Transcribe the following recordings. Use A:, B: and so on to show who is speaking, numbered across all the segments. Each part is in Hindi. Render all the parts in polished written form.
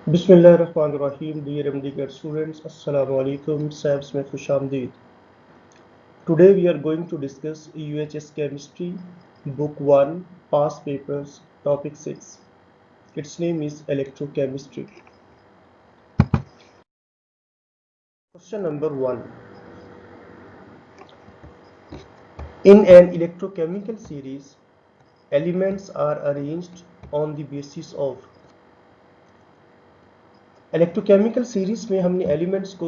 A: Bismillahirrahmanirrahim, dear MD students, Assalamu alaikum, Sab Smith Hushamdeed. Today we are going to discuss UHS Chemistry, Book 1, Past Papers, Topic 6. Its name is Electrochemistry. Question number 1. In an electrochemical series, elements are arranged on the basis of electrochemical series में हमने एलिमेंट्स को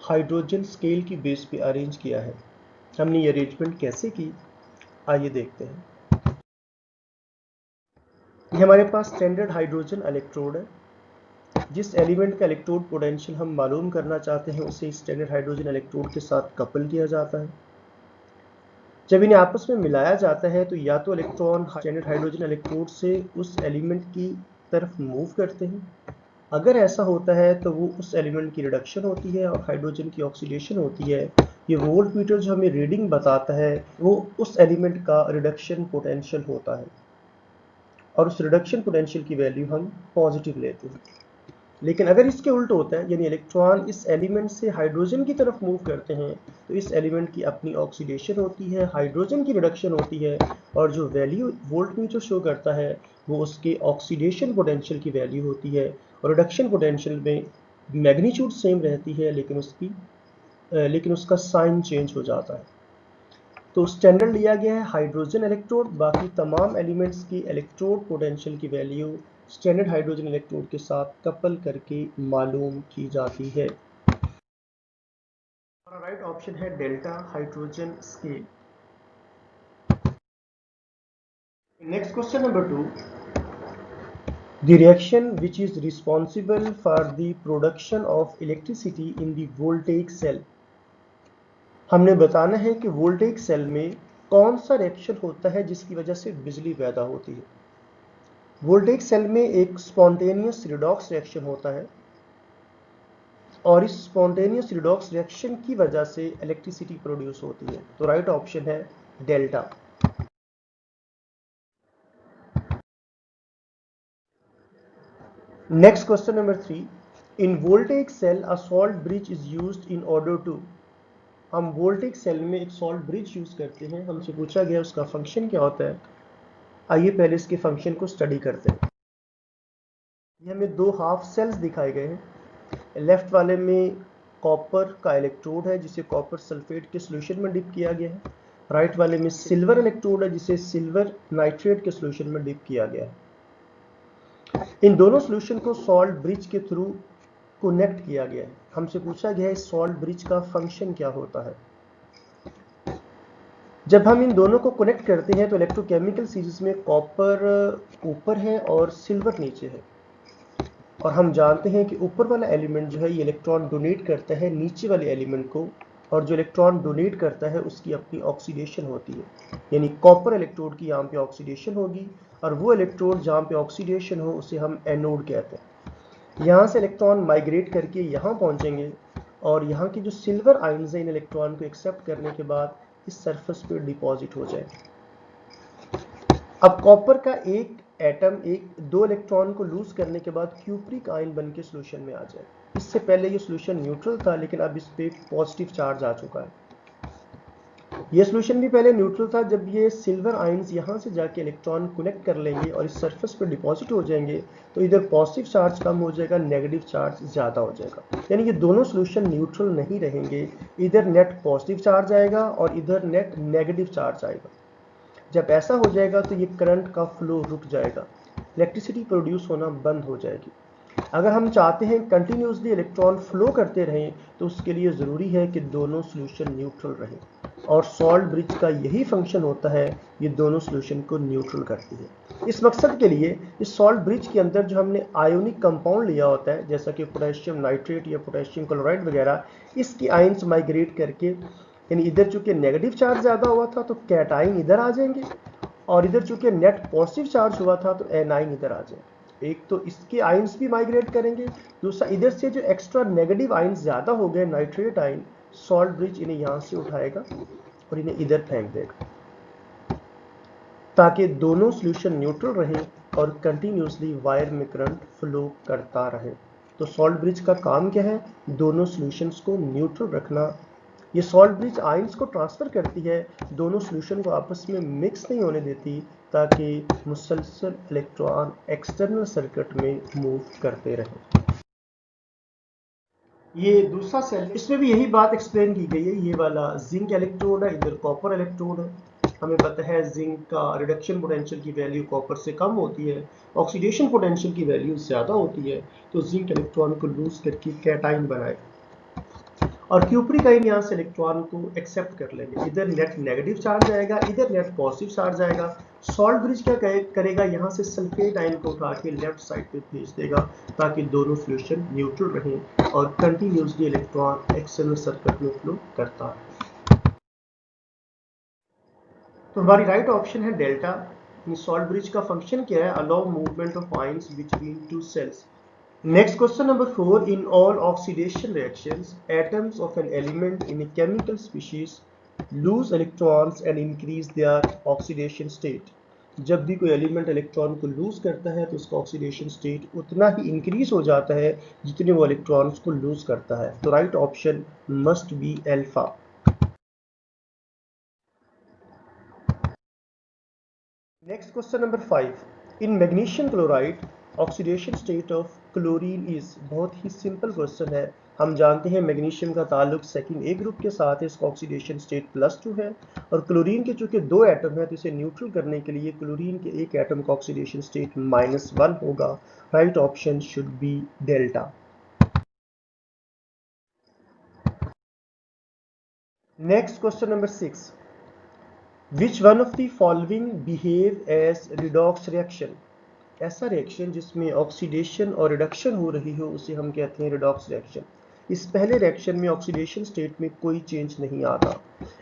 A: हाइड्रोजन स्केल की बेस पे अरेंज किया है। हमने ये अरेंजमेंट कैसे की, आइए देखते हैं। ये हमारे पास स्टैंडर्ड हाइड्रोजन इलेक्ट्रोड है। जिस एलिमेंट का इलेक्ट्रोड पोटेंशियल हम मालूम करना चाहते हैं उसे स्टैंडर्ड हाइड्रोजन इलेक्ट्रोड के साथ कपल किया जाता है। जब इन्हें आपस में मिलाया जाता है तो या तो इलेक्ट्रॉन स्टैंडर्ड हाइड्रोजन इलेक्ट्रोड से उस एलिमेंट की तरफ मूव करते हैं। अगर ऐसा होता है तो वो उस एलिमेंट की रिडक्शन होती है और हाइड्रोजन की ऑक्सीडेशन होती है। ये वोल्टमीटर जो हमें रीडिंग बताता है वो उस एलिमेंट का रिडक्शन पोटेंशियल होता है और उस रिडक्शन पोटेंशियल की वैल्यू हम पॉजिटिव लेते हैं। लेकिन अगर इसके उल्ट होता है, यानी इलेक्ट्रॉन इस एलिमेंट से हाइड्रोजन की तरफ मूव करते हैं, तो इस एलिमेंट की अपनी ऑक्सीडेशन होती है, हाइड्रोजन की रिडक्शन होती है और जो वैल्यू वोल्टमीटर शो करता है वो उसके ऑक्सीडेशन पोटेंशियल की वैल्यू होती है। और रिडक्शन पोटेंशियल में मैग्नीट्यूड सेम रहती है लेकिन उसका साइन चेंज हो जाता है। तो स्टैंडर्ड लिया गया है हाइड्रोजन इलेक्ट्रोड। बाकी तमाम एलिमेंट्स की इलेक्ट्रोड पोटेंशियल की वैल्यू स्टैंडर्ड हाइड्रोजन इलेक्ट्रोड के साथ कपल करके मालूम की जाती है। हमारा राइट ऑप्शन है delta hydrogen scale. Next question number 2. The reaction which is responsible for the production of electricity in the voltaic cell. हमने बताना है कि वोल्टेइक सेल में कौन सा रिएक्शन होता है जिसकी वजह से बिजली पैदा होती है। वोल्टेइक सेल में एक स्पॉन्टेनियस रिडॉक्स रिएक्शन होता है और इस स्पॉन्टेनियस रिडॉक्स रिएक्शन की वजह से इलेक्ट्रिसिटी प्रोड्यूस होती है। तो राइट ऑप्शन है delta. Next question number 3. In voltaic cell a salt bridge is used in order to. हम वोल्टेइक सेल में एक सॉल्ट ब्रिज यूज करते हैं। हमसे पूछा गया उसका फंक्शन क्या होता है। आइए पहले इसके फंक्शन को स्टडी करते हैं। ये हमें दो हाफ सेल्स दिखाए गए हैं। लेफ्ट वाले में कॉपर का इलेक्ट्रोड है जिसे कॉपर सल्फेट के सॉल्यूशन में डिप किया गया है। राइट वाले में सिल्वर इलेक्ट्रोड है जिसे सिल्वर नाइट्रेट के सॉल्यूशन में डिप किया गया है। इन दोनों सॉल्यूशन को सॉल्ट ब्रिज के थ्रू कनेक्ट किया गया है। हमसे पूछा गया है सॉल्ट ब्रिज का फंक्शन क्या होता है। जब हम इन दोनों को कनेक्ट करते हैं तो इलेक्ट्रोकेमिकल सीरीज में कॉपर ऊपर है और सिल्वर नीचे है। और हम जानते हैं कि ऊपर वाला एलिमेंट जो है ये इलेक्ट्रॉन डोनेट करता है नीचे वाले एलिमेंट को, और जो इलेक्ट्रॉन डोनेट करता है उसकी अपनी ऑक्सीडेशन होती है। यानी कॉपर इलेक्ट्रोड की यहाँ पे ऑक्सीडेशन होगी और वो इलेक्ट्रोड जहाँ पे ऑक्सीडेशन हो उसे हम एनोड कहते हैं। यहाँ से इलेक्ट्रॉन माइग्रेट करके यहाँ पहुँचेंगे और यहाँ की जो सिल्वर आयन्स हैं इन इलेक्ट्रॉन को एक्सेप्ट करने के बाद इस सरफेस पे डिपॉजिट हो जाएंगे। अब कॉपर का एक एटम दो इलेक्ट्रॉन को लूज करने के बाद क्यूप्रिक आयन बन के सोल्यूशन में आ जाए। इससे पहले ये सोल्यूशन न्यूट्रल था लेकिन अब इस पे पॉजिटिव चार्ज आ चुका है। ये सोल्यूशन भी पहले न्यूट्रल था। जब ये सिल्वर आयन्स यहाँ से जाके इलेक्ट्रॉन कनेक्ट कर लेंगे और इस सरफेस पे डिपॉजिट हो जाएंगे तो इधर पॉजिटिव चार्ज कम हो जाएगा, नेगेटिव चार्ज ज़्यादा हो जाएगा। यानी ये दोनों सोल्यूशन न्यूट्रल नहीं रहेंगे। इधर नेट पॉजिटिव चार्ज आएगा और इधर नेट नेगेटिव चार्ज आएगा। जब ऐसा हो जाएगा तो ये करंट का फ्लो रुक जाएगा, इलेक्ट्रिसिटी प्रोड्यूस होना बंद हो जाएगी। अगर हम चाहते हैं कंटिन्यूसली इलेक्ट्रॉन फ्लो करते रहें तो उसके लिए ज़रूरी है कि दोनों सॉल्यूशन न्यूट्रल रहें, और सॉल्ट ब्रिज का यही फंक्शन होता है, ये दोनों सॉल्यूशन को न्यूट्रल करती है। इस मकसद के लिए इस सॉल्ट ब्रिज के अंदर जो हमने आयोनिक कंपाउंड लिया होता है जैसा कि पोटेशियम नाइट्रेट या पोटेशियम क्लोराइड वगैरह, इसकी आयंस माइग्रेट करके, यानी इधर चूंकि नेगेटिव चार्ज ज़्यादा हुआ था तो कैटाइन इधर आ जाएंगे और इधर चूंकि नेट पॉजिटिव चार्ज हुआ था तो एनाइन इधर आ जाएंगे। एक तो इसके आयंस भी माइग्रेट करेंगे, दूसरा इधर से जो एक्स्ट्रा नेगेटिव आयंस ज़्यादा हो गए नाइट्रेट आयन, सॉल्ट ब्रिज इन्हें यहाँ से उठाएगा और इन्हें इधर फेंक देगा ताकि दोनों सॉल्यूशन न्यूट्रल रहें और कंटिन्यूसली वायर में करंट फ्लो करता रहे। तो सॉल्ट ब्रिज का काम क्या है? दोनों सॉल्यूशंस को न्यूट्रल रखना। ये सॉल्ट ब्रिज आयंस को ट्रांसफर करती है, दोनों सॉल्यूशन को आपस में मिक्स नहीं होने देती, ताकि मुसलसल इलेक्ट्रॉन एक्सटर्नल सर्किट में मूव करते रहें। ये दूसरा सेल, इसमें भी यही बात एक्सप्लेन की गई है। ये वाला जिंक इलेक्ट्रोड है, इधर कॉपर इलेक्ट्रोड है। हमें पता है जिंक का रिडक्शन पोटेंशियल की वैल्यू कॉपर से कम होती है, ऑक्सीडेशन पोटेंशियल की वैल्यू ज़्यादा होती है, तो जिंक इलेक्ट्रॉन को लूज करके कैटाइन बनाए और क्यूप्रिक आयन यहाँ से इलेक्ट्रॉन को एक्सेप्ट कर लेंगे। इधर नेट नेगेटिव चार्ज आएगा, इधर नेट पॉजिटिव चार्ज आएगा। सॉल्ट ब्रिज क्या करेगा? यहाँ से सल्फेट आयन को उठा के लेफ्ट साइड पे भेज देगा, ताकि दोनों सॉल्यूशन न्यूट्रल रहें और कंटिन्यूसली इलेक्ट्रॉन एक्सटर्नल सर्किट में फ्लो करता है। तो हमारी राइट ऑप्शन है डेल्टा। सॉल्ट ब्रिज का फंक्शन क्या है? Allow movement of ions between two cells. Next, question number 4. In all oxidation reactions, atoms of an element in a chemical species lose electrons and increase their oxidation state. जब भी कोई एलिमेंट इलेक्ट्रॉन को लूज करता है तो उसका ऑक्सीडेशन स्टेट उतना ही इंक्रीज हो जाता है जितने वो इलेक्ट्रॉन्स को लूज करता है। तो right option must be alpha. Next question number 5. In magnesium chloride oxidation state of chlorine is. बहुत ही सिंपल क्वेश्चन है। हम जानते हैं मैग्नीशियम का ताल्लुक सेकंड ए ग्रुप के साथ है, इसका ऑक्सीडेशन स्टेट +2 है, और क्लोरीन के चूंकि 2 एटम है तो इसे न्यूट्रल करने के लिए क्लोरीन के एक एटम का ऑक्सीडेशन स्टेट -1 होगा। Right option should be delta. Next question number 6. Which one of the following behave as redox reaction? ऐसा रिएक्शन जिसमें ऑक्सीडेशन और रिडक्शन हो रही हो उसे हम कहते हैं रिडॉक्स रिएक्शन। इस पहले रिएक्शन में ऑक्सीडेशन स्टेट में कोई चेंज नहीं आता,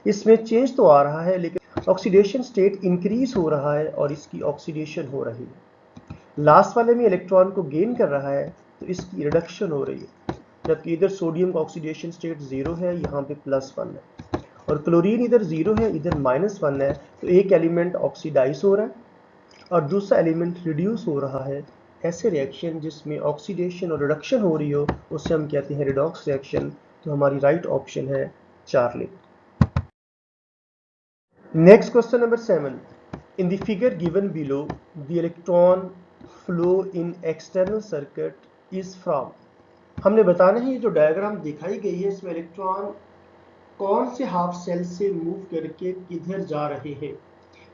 A: इसमें चेंज तो आ रहा है लेकिन ऑक्सीडेशन स्टेट इंक्रीज हो रहा है और इसकी ऑक्सीडेशन हो रही है। लास्ट वाले में इलेक्ट्रॉन को गेन कर रहा है तो इसकी रिडक्शन हो रही है, जबकि इधर सोडियम का ऑक्सीडेशन स्टेट 0 है, यहाँ पे +1 है, और क्लोरीन इधर 0 है, इधर -1 है, तो एक एलिमेंट ऑक्सीडाइज हो रहा है और दूसरा एलिमेंट रिड्यूस हो रहा है। ऐसे रिएक्शन जिसमें ऑक्सीडेशन और रिडक्शन हो रही हो उसे हम कहते हैं रिडॉक्स रिएक्शन। तो हमारी राइट ऑप्शन है Charlie. Next question number 7. In the figure given below the electron flow in external circuit is from. हमने बताना है ये जो डायग्राम दिखाई गई है इसमें इलेक्ट्रॉन कौन से हाफ सेल से मूव करके किधर जा रहे हैं।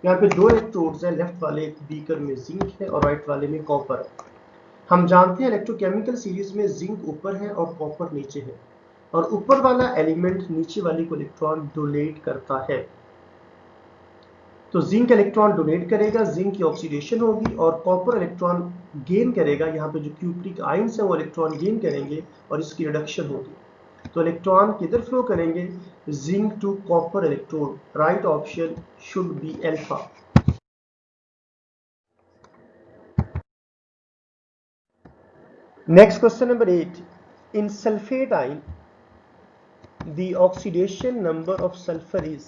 A: यहाँ पे 2 इलेक्ट्रोड्स हैं, लेफ्ट वाले बीकर में जिंक है और राइट वाले में कॉपर है। हम जानते हैं इलेक्ट्रोकेमिकल सीरीज में जिंक ऊपर है और कॉपर नीचे है, और ऊपर वाला एलिमेंट नीचे वाले को इलेक्ट्रॉन डोनेट करता है। तो जिंक इलेक्ट्रॉन डोनेट करेगा, जिंक की ऑक्सीडेशन होगी, और कॉपर इलेक्ट्रॉन गेन करेगा। यहाँ पे जो क्यूप्रिक आयंस है वो इलेक्ट्रॉन गेन करेंगे और इसकी रिडक्शन होगी। तो इलेक्ट्रॉन किधर फ्लो करेंगे? Zinc to copper electrode. Right option should be alpha. Next question number 8. In sulphate ion the oxidation number of sulphur is.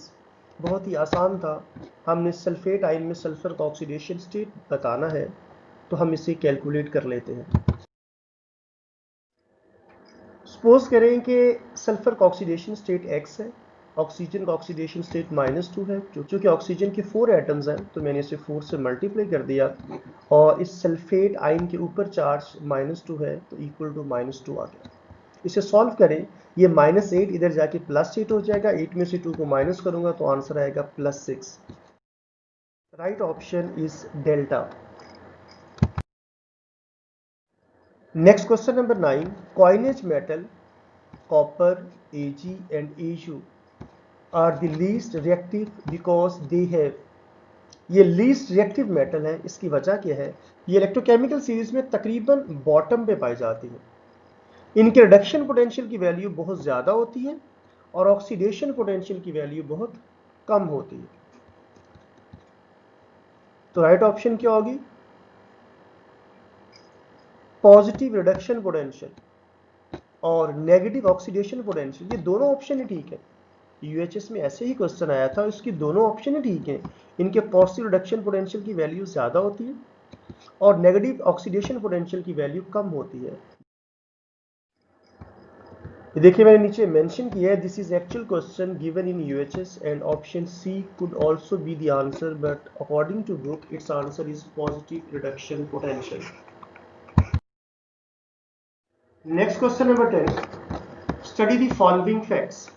A: बहुत ही आसान था, हमने सल्फेट आयन में सल्फर का ऑक्सीडेशन स्टेट बताना है तो हम इसे कैलकुलेट कर लेते हैं। सपोज करें कि सल्फर का ऑक्सीडेशन स्टेट x है, ऑक्सीजन का ऑक्सीडेशन स्टेट -2 है। चूंकि ऑक्सीजन के 4 एटम्स हैं तो मैंने इसे 4 से मल्टीप्लाई कर दिया, और इस सल्फेट आयन के ऊपर चार्ज -2 है तो इक्वल टू -2 आ गया। इसे सॉल्व करें, ये -8 इधर जाके +8 हो जाएगा, 8 में से 2 को माइनस करूंगा तो आंसर आएगा +6। Right option is delta. Next question number 9. Coinage metal copper, Ag and Au are the least reactive because they have। ये लीस्ट रिएक्टिव मेटल है, इसकी वजह क्या है? ये इलेक्ट्रोकेमिकल सीरीज में तकरीबन बॉटम पे पाई जाती है। इनके रिडक्शन पोटेंशियल की वैल्यू बहुत ज़्यादा होती है और ऑक्सीडेशन पोटेंशियल की वैल्यू बहुत कम होती है। तो राइट ऑप्शन क्या होगी? पॉजिटिव रिडक्शन पोटेंशियल और नेगेटिव ऑक्सीडेशन पोटेंशियल, ये दोनों ऑप्शन ही ठीक है। यूएचएस में ऐसे ही क्वेश्चन आया था, इसकी दोनों ऑप्शन ही ठीक है। इनके पॉजिटिव रिडक्शन पोटेंशियल की वैल्यू ज़्यादा होती है और नेगेटिव ऑक्सीडेशन पोटेंशियल की वैल्यू कम होती है। देखिए मैंने नीचे मेंशन किया है, this is actual question given in UHS and option C could also be the answer, but according to book it's answer is positive reduction potential. Next question number 10, study the following facts.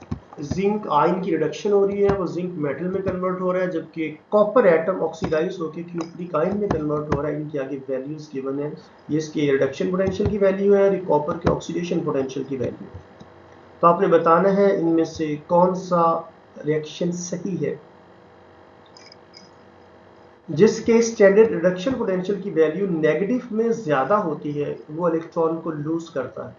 A: Zinc ion की रिडक्शन हो रही है, वो जिंक मेटल में कन्वर्ट हो रहा है, जबकि कॉपर एटम ऑक्सीडाइज होकर क्यूप्रिक आयन में कन्वर्ट हो रहा है। इनकी आगे वैल्यूज गिवन है, ये इसके रिडक्शन पोटेंशियल की वैल्यू है और कॉपर के ऑक्सीडेशन पोटेंशियल की वैल्यू है। तो आपने बताना है इनमें से कौन सा रिएक्शन सही है। जिसके स्टैंडर्ड रिडक्शन पोटेंशियल की वैल्यू नेगेटिव में ज्यादा होती है वो इलेक्ट्रॉन को लूज करता है,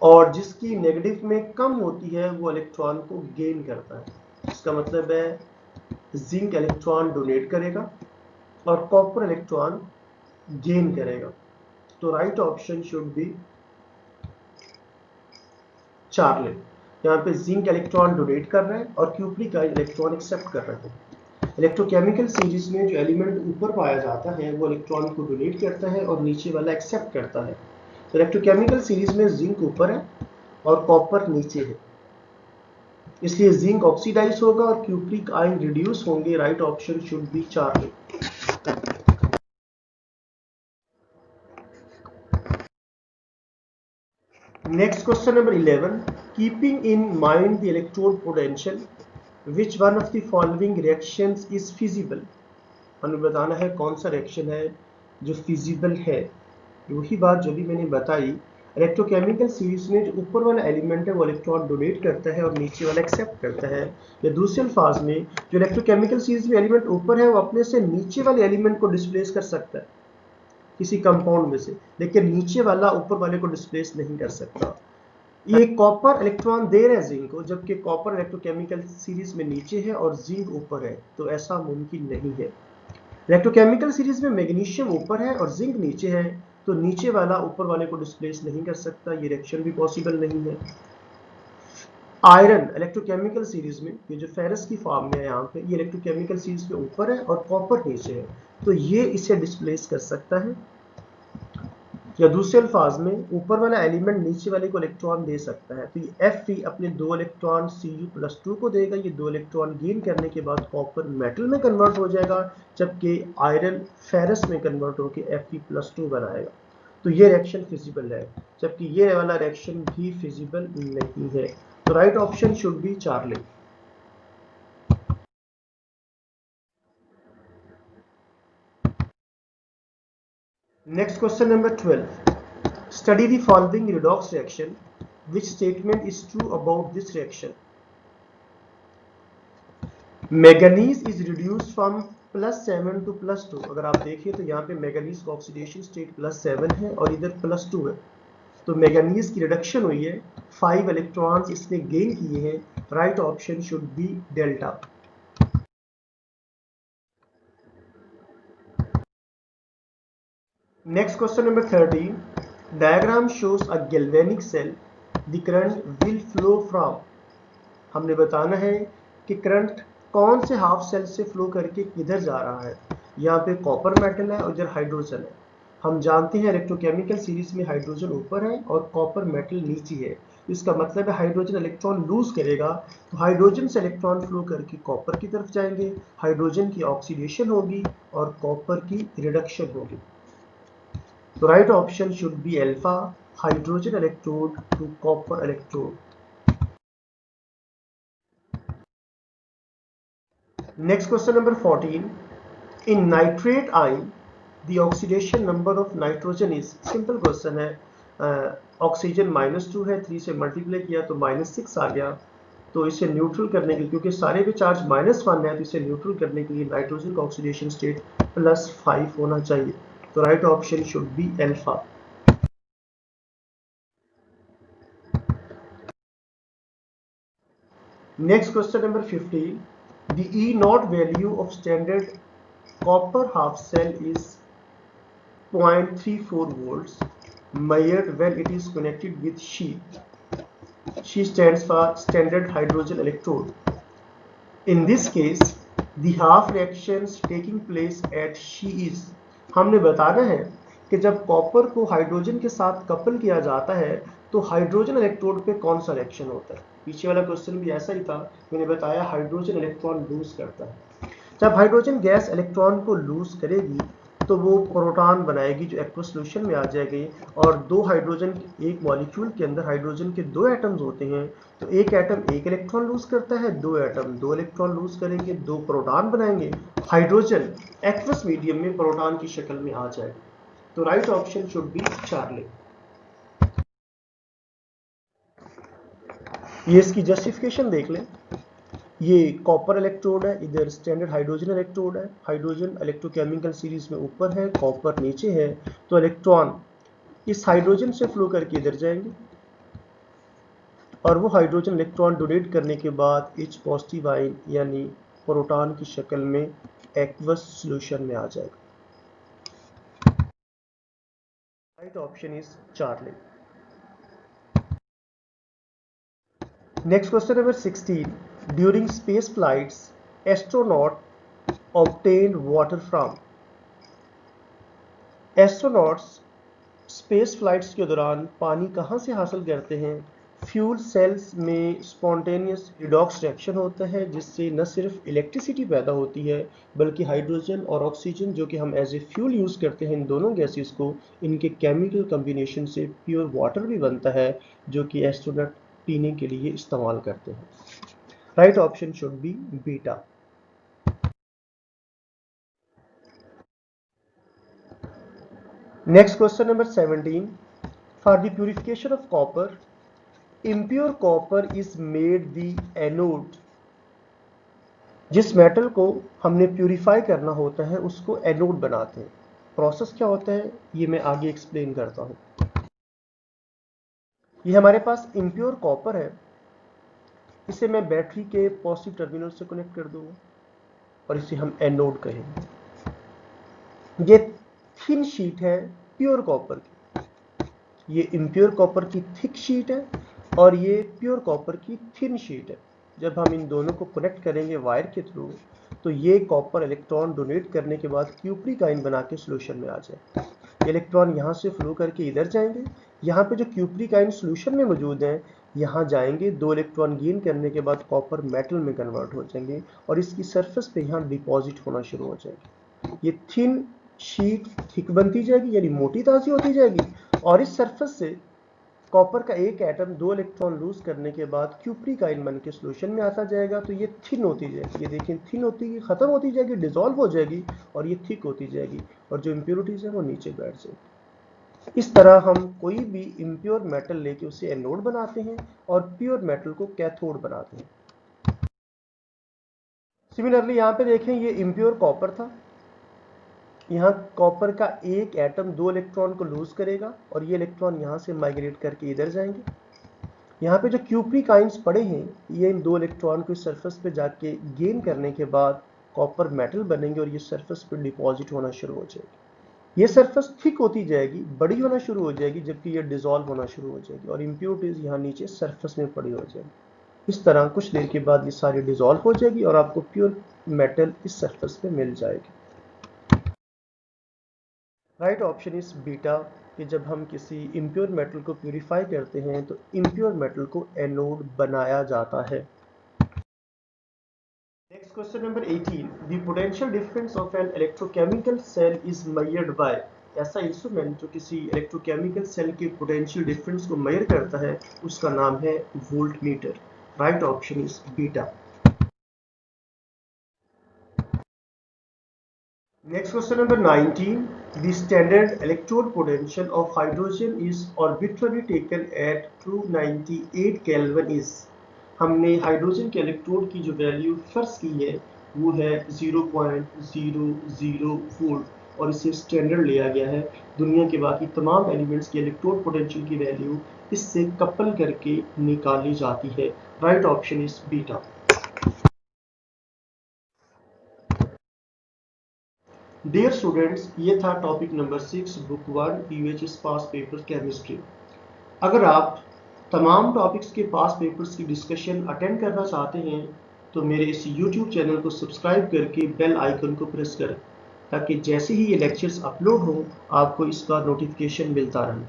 A: और जिसकी नेगेटिव में कम होती है वो इलेक्ट्रॉन को गेन करता है। इसका मतलब है जिंक इलेक्ट्रॉन डोनेट करेगा और कॉपर इलेक्ट्रॉन गेन करेगा। तो right option should B Charlie. यहाँ पे जिंक इलेक्ट्रॉन डोनेट कर रहे हैं और क्यूप्रिक इलेक्ट्रॉन एक्सेप्ट कर रहे हैं। इलेक्ट्रोकेमिकल सीरीज में जो एलिमेंट ऊपर पाया जाता है वो इलेक्ट्रॉन को डोनेट करता है और नीचे वाला एक्सेप्ट करता है। तो इलेक्ट्रोकेमिकल सीरीज में जिंक ऊपर है और कॉपर नीचे है, इसलिए जिंक ऑक्सीडाइज होगा और क्यूप्रिक आयन रिड्यूस होंगे। Right option should B Charlie. Next question number 11, keeping in mind the electrode potential which one of the following reactions is feasible. हमें बताना है कौन सा रिएक्शन है जो फिजिबल है। वही बात जो भी मैंने बताई, इलेक्ट्रोकेमिकल सीरीज में जो ऊपर वाला एलिमेंट है वो इलेक्ट्रॉन डोनेट करता है और नीचे वाला एक्सेप्ट करता है। या दूसरे अल्फाज में जो इलेक्ट्रोकेमिकल सीरीज में एलिमेंट ऊपर है वो अपने से नीचे वाले एलिमेंट को डिस्प्लेस कर सकता है किसी कंपाउंड में से, लेकिन नीचे वाला ऊपर वाले को डिस्प्लेस नहीं कर सकता। ये कॉपर इलेक्ट्रॉन दे रहे हैं जिंक को, जबकि कॉपर इलेक्ट्रोकेमिकल सीरीज में नीचे है और जिंक ऊपर है, तो ऐसा मुमकिन नहीं है। इलेक्ट्रोकेमिकल सीरीज में मैग्नीशियम ऊपर है और जिंक नीचे है, तो नीचे वाला ऊपर वाले को डिस्प्लेस नहीं कर सकता, ये रिएक्शन भी पॉसिबल नहीं है। आयरन इलेक्ट्रोकेमिकल सीरीज में, ये जो फेरस की फॉर्म में है यहाँ पे, ये इलेक्ट्रोकेमिकल सीरीज में ऊपर है और कॉपर नीचे है, तो ये इसे डिस्प्लेस कर सकता है। या दूसरे अल्फाज में ऊपर वाला एलिमेंट नीचे वाले को इलेक्ट्रॉन दे सकता है, तो ये Fe अपने 2 इलेक्ट्रॉन Cu+2 को देगा। ये 2 इलेक्ट्रॉन गेन करने के बाद कॉपर मेटल में कन्वर्ट हो जाएगा, जबकि आयरन फेरस में कन्वर्ट होकर Fe+2 बनाएगा। तो ये रिएक्शन फिजिबल है, जबकि ये वाला रिएक्शन भी फिजिबल नहीं है। तो right option should B Charlie. Next question number 12, study the following redox reaction, which statement is true about this reaction। Manganese is reduced from +7 to +2। अगर आप देखिए तो यहाँ पे मैंगनीज का ऑक्सीडेशन स्टेट +7 है और इधर +2 है, तो मैंगनीज की रिडक्शन हुई है, 5 इलेक्ट्रॉन्स इसने गेन किए हैं। Right option should be delta. Next question number 13, diagram shows a galvanic cell, the current will flow from. हमने बताना है कि करंट कौन से हाफ सेल से फ्लो करके किधर जा रहा है। यहाँ पे कॉपर मेटल है और इधर हाइड्रोजन है। हम जानते हैं इलेक्ट्रोकेमिकल सीरीज में हाइड्रोजन ऊपर है और कॉपर मेटल नीचे है, इसका मतलब है हाइड्रोजन इलेक्ट्रॉन लूज करेगा, तो हाइड्रोजन से इलेक्ट्रॉन फ्लो करके कॉपर की तरफ जाएंगे, हाइड्रोजन की ऑक्सीडेशन होगी और कॉपर की रिडक्शन होगी। तो right option should be alpha, hydrogen electrode to copper electrode. Next question number 14, in nitrate ion the oxidation number of nitrogen is, simple question है, ऑक्सीजन -2 है, 3 से मल्टीप्लाई किया तो -6 आ गया। तो इसे न्यूट्रल करने के लिए, क्योंकि सारे पे चार्ज -1 है, तो इसे न्यूट्रल करने के लिए नाइट्रोजन का ऑक्सीडेशन स्टेट +5 होना चाहिए। तो right option should be alpha. Next question number 15, the E0 value of standard copper half cell is 0.34 volts measured when it is connected with She. She stands for standard hydrogen electrode. In this case, the half reactions taking place at She is, हमने बताना है कि जब कॉपर को हाइड्रोजन के साथ कपल किया जाता है तो हाइड्रोजन इलेक्ट्रोड पे कौन सा रिएक्शन होता है। पीछे वाला क्वेश्चन भी ऐसा ही था, मैंने बताया हाइड्रोजन इलेक्ट्रॉन लूज करता है। जब हाइड्रोजन गैस इलेक्ट्रॉन को लूज करेगी तो वो प्रोटॉन बनाएगी जो एक्वस सॉल्यूशन में आ जाएगी, और दो हाइड्रोजन, एक मॉलिक्यूल के अंदर हाइड्रोजन के दो एटम्स होते हैं, तो एक एटम एक इलेक्ट्रॉन लूज करता है, दो एटम दो इलेक्ट्रॉन लूज करेंगे, दो प्रोटॉन बनाएंगे, हाइड्रोजन एक्वस मीडियम में प्रोटॉन की शक्ल में आ जाएगा। तो right option should B Charlie. ये इसकी जस्टिफिकेशन देख लें। ये कॉपर इलेक्ट्रोड है, इधर स्टैंडर्ड हाइड्रोजन इलेक्ट्रोड है, हाइड्रोजन इलेक्ट्रोकेमिकल सीरीज में ऊपर है, कॉपर नीचे है, तो इलेक्ट्रॉन इस हाइड्रोजन से फ्लो करके इधर जाएंगे और वो हाइड्रोजन इलेक्ट्रॉन डोनेट करने के बाद H पॉजिटिव आयन यानी प्रोटॉन की शक्ल में एक्वस सॉल्यूशन में आ जाएगा। Right option is Charlie. Next question number 16, during space flights astronaut obtained water from. Astronauts space flights के दौरान पानी कहाँ से हासिल करते हैं। फ्यूल सेल्स में स्पॉन्टेनियस रिडॉक्स रिएक्शन होता है जिससे न सिर्फ इलेक्ट्रिसिटी पैदा होती है बल्कि हाइड्रोजन और ऑक्सीजन जो कि हम एज ए फ्यूल यूज़ करते हैं इन दोनों गैसेस को, इनके केमिकल कम्बिनेशन से प्योर वाटर भी बनता है जो कि एस्ट्रोनॉट पीने के लिए इस्तेमाल करते हैं। Right option should B beta. Next question number 17, for the purification of copper impure copper is made the anode। जिस मेटल को हमने प्यूरिफाई करना होता है उसको एनोड बनाते हैं। प्रोसेस क्या होता है ये मैं आगे एक्सप्लेन करता हूं। ये हमारे पास इम्प्योर कॉपर है, इसे मैं बैटरी के पॉजिटिव टर्मिनल से कनेक्ट कर दूंगा और इसे हम एनोड कहेंगे। ये थिन शीट है प्योर कॉपर की, ये इम्प्योर कॉपर की थिक शीट है और ये प्योर कॉपर की थिन शीट है। जब हम इन दोनों को कनेक्ट करेंगे वायर के थ्रू तो ये कॉपर इलेक्ट्रॉन डोनेट करने के बाद क्यूप्रिक आयन बना के सोल्यूशन में आ जाए। इलेक्ट्रॉन यहाँ से फ्लो करके इधर जाएंगे, यहाँ पे जो क्यूप्रिक आयन सोल्यूशन में मौजूद हैं यहाँ जाएंगे, दो इलेक्ट्रॉन गेन करने के बाद कॉपर मेटल में कन्वर्ट हो जाएंगे और इसकी सरफेस पे यहाँ डिपॉजिट होना शुरू हो जाएगी। ये थिन शीट थिक बनती जाएगी यानी मोटी ताजी होती जाएगी और इस सरफेस से कॉपर का एक एटम दो इलेक्ट्रॉन लूज करने के बाद क्यूप्रिक आयन बन के सोल्यूशन में आता जाएगा। तो ये थिन होती जाएगी, ये देखिए थिन होती खत्म होती जाएगी, डिसॉल्व हो जाएगी और ये थिक होती जाएगी और जो इंप्योरिटीज है वो नीचे बैठ जाएगी। इस तरह हम कोई भी इम्प्योर मेटल लेके उसे एनोड बनाते हैं और प्योर मेटल को कैथोड बनाते हैं। सिमिलरली यहाँ पे देखें ये इम्प्योर कॉपर था, यहाँ कॉपर का एक एटम दो इलेक्ट्रॉन को लूज करेगा और ये इलेक्ट्रॉन यहाँ से माइग्रेट करके इधर जाएंगे। यहाँ पे जो क्यूप्रिक आयंस पड़े हैं ये इन दो इलेक्ट्रॉन को सरफेस पे जाके गेन करने के बाद कॉपर मेटल बनेंगे और ये सरफेस पे डिपॉजिट होना शुरू हो जाएगी। ये सरफेस थिक होती जाएगी, बड़ी होना शुरू हो जाएगी, जबकि ये डिसॉल्व होना शुरू हो जाएगी और इम्प्योरिटीज यहाँ नीचे सरफेस में पड़ी हो जाएगी। इस तरह कुछ देर के बाद ये सारी डिसॉल्व हो जाएगी और आपको प्योर मेटल इस सरफेस पे मिल जाएगी। राइट ऑप्शन इज बीटा कि जब हम किसी इम्प्योर मेटल को प्यूरिफाई करते हैं तो इम्प्योर मेटल को एनोड बनाया जाता है। Next question number 18, the potential difference of an electrochemical cell is measured by. ऐसा इंस्ट्रूमेंट जो किसी इलेक्ट्रोकेमिकल सेल के पोटेंशियल डिफरेंस को मेजर करता है उसका नाम है voltmeter. Right option is beta. Next question number 19. The standard electrode potential of hydrogen is arbitrarily taken at 298 Kelvin is। हमने हाइड्रोजन के इलेक्ट्रोड की जो वैल्यू फर्ज की है वो है 0.00 वोल्ट और इसे स्टैंडर्ड लिया गया है। दुनिया के बाकी तमाम एलिमेंट्स की इलेक्ट्रोड पोटेंशियल की वैल्यू इससे कपल करके निकाली जाती है। Right option is beta. Dear students, ये था topic number 6 book 1 UHS past paper chemistry. अगर आप तमाम टॉपिक्स के पास पेपर्स की डिस्कशन अटेंड करना चाहते हैं तो मेरे इस यूट्यूब चैनल को सब्सक्राइब करके बेल आइकन को प्रेस करें ताकि जैसे ही ये लेक्चर्स अपलोड हो आपको इसका नोटिफिकेशन मिलता रहे।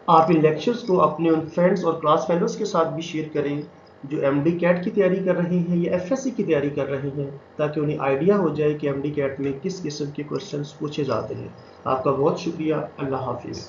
A: आप इन लेक्चर्स को अपने उन फ्रेंड्स और क्लास फेलोज के साथ भी शेयर करें जो एमडी कैट की तैयारी कर रहे हैं या एफएससी की तैयारी कर रहे हैं, ताकि उन्हें आइडिया हो जाए कि एमडी कैट में किस किस्म के क्वेश्चंस पूछे जाते हैं। आपका बहुत शुक्रिया। अल्लाह हाफिज़।